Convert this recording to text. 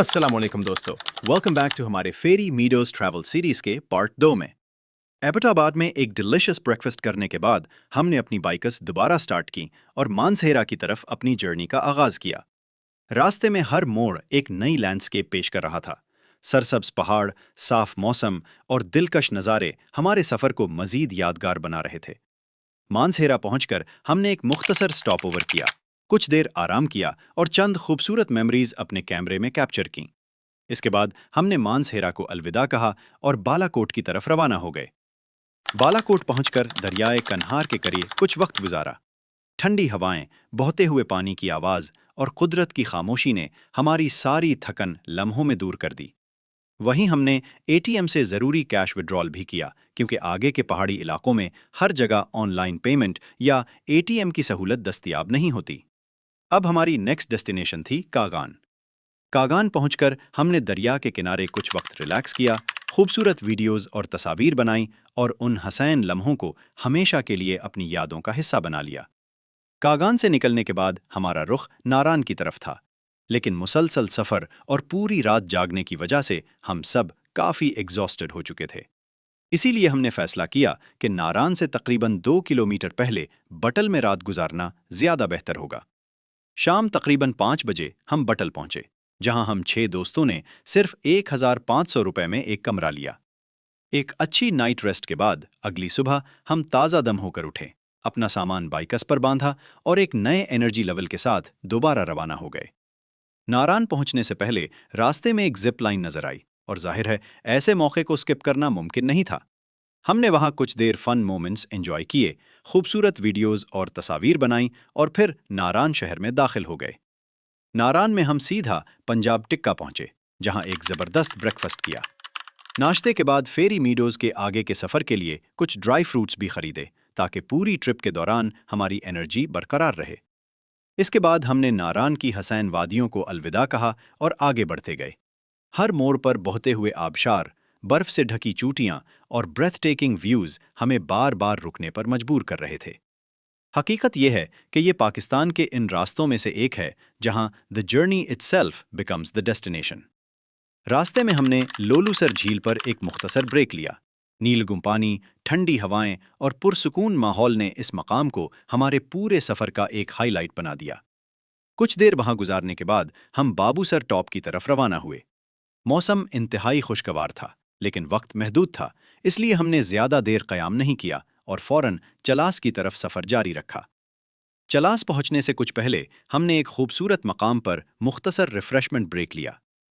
अस्सलाम वालेकुम दोस्तों, वेलकम बैक टू हमारे फेरी मीडोज ट्रैवल सीरीज के पार्ट 2 में। एबटाबाद में एक डिलिशियस ब्रेकफास्ट करने के बाद हमने अपनी बाइकस दोबारा स्टार्ट की और मानसहेरा की तरफ अपनी जर्नी का आगाज किया। रास्ते में हर मोड़ एक नई लैंडस्केप पेश कर रहा था। सरसब्ज पहाड़, साफ मौसम और दिलकश नज़ारे हमारे सफ़र को मज़ीद यादगार बना रहे थे। मानसहेरा पहुंचकर हमने एक मुख्तसर स्टॉप ओवर किया, कुछ देर आराम किया और चंद खूबसूरत मेमोरीज अपने कैमरे में कैप्चर की। इसके बाद हमने मानसहेरा को अलविदा कहा और बालाकोट की तरफ रवाना हो गए। बालाकोट पहुंचकर दरियाए कन्हार के करीब कुछ वक्त गुजारा। ठंडी हवाएं, बहते हुए पानी की आवाज़ और कुदरत की खामोशी ने हमारी सारी थकन लम्हों में दूर कर दी। वहीं हमने एटीएम से ज़रूरी कैश विड्रॉल भी किया, क्योंकि आगे के पहाड़ी इलाकों में हर जगह ऑनलाइन पेमेंट या एटीएम की सहूलत दस्तयाब नहीं होती। अब हमारी नेक्स्ट डेस्टिनेशन थी कागान। कागान पहुंचकर हमने दरिया के किनारे कुछ वक्त रिलैक्स किया, खूबसूरत वीडियोज़ और तस्वीर बनाई और उन हसीन लम्हों को हमेशा के लिए अपनी यादों का हिस्सा बना लिया। कागान से निकलने के बाद हमारा रुख नारान की तरफ था, लेकिन मुसलसल सफ़र और पूरी रात जागने की वजह से हम सब काफ़ी एग्जॉस्टेड हो चुके थे। इसीलिए हमने फैसला किया कि नारान से तकरीबन 2 किलोमीटर पहले बटल में रात गुजारना ज़्यादा बेहतर होगा। शाम तकरीबन 5 बजे हम बटल पहुंचे, जहां हम 6 दोस्तों ने सिर्फ 1,500 रुपए में एक कमरा लिया। एक अच्छी नाइट रेस्ट के बाद अगली सुबह हम ताज़ा दम होकर उठे, अपना सामान बाइकस पर बांधा और एक नए एनर्जी लेवल के साथ दोबारा रवाना हो गए। नारान पहुंचने से पहले रास्ते में एक जिप लाइन नजर आई और जाहिर है ऐसे मौके को स्किप करना मुमकिन नहीं था। हमने वहां कुछ देर फन मोमेंट्स एंजॉय किए, खूबसूरत वीडियोस और तस्वीर बनाई और फिर नारान शहर में दाखिल हो गए। नारान में हम सीधा पंजाब टिक्का पहुंचे, जहां एक ज़बरदस्त ब्रेकफास्ट किया। नाश्ते के बाद फेरी मीडोज़ के आगे के सफ़र के लिए कुछ ड्राई फ्रूट्स भी खरीदे, ताकि पूरी ट्रिप के दौरान हमारी एनर्जी बरकरार रहे। इसके बाद हमने नारान की हसीन वादियों को अलविदा कहा और आगे बढ़ते गए। हर मोड़ पर बहते हुए आबशार, बर्फ से ढकी चोटियां और ब्रेथ टेकिंग व्यूज हमें बार बार रुकने पर मजबूर कर रहे थे। हकीकत यह है कि ये पाकिस्तान के इन रास्तों में से एक है जहां the journey itself becomes the destination. रास्ते में हमने लोलूसर झील पर एक मुख्तसर ब्रेक लिया। नीलगुम पानी, ठंडी हवाएं और पुरसुकून माहौल ने इस मकाम को हमारे पूरे सफ़र का एक हाईलाइट बना दिया। कुछ देर वहां गुजारने के बाद हम बाबूसर टॉप की तरफ रवाना हुए। मौसम इंतहाई खुशगवार था, लेकिन वक्त महदूद था, इसलिए हमने ज़्यादा देर क़याम नहीं किया और फ़ौरन चलास की तरफ सफ़र जारी रखा। चलास पहुंचने से कुछ पहले हमने एक खूबसूरत मकाम पर मुख्तसर रिफ़्रेशमेंट ब्रेक लिया।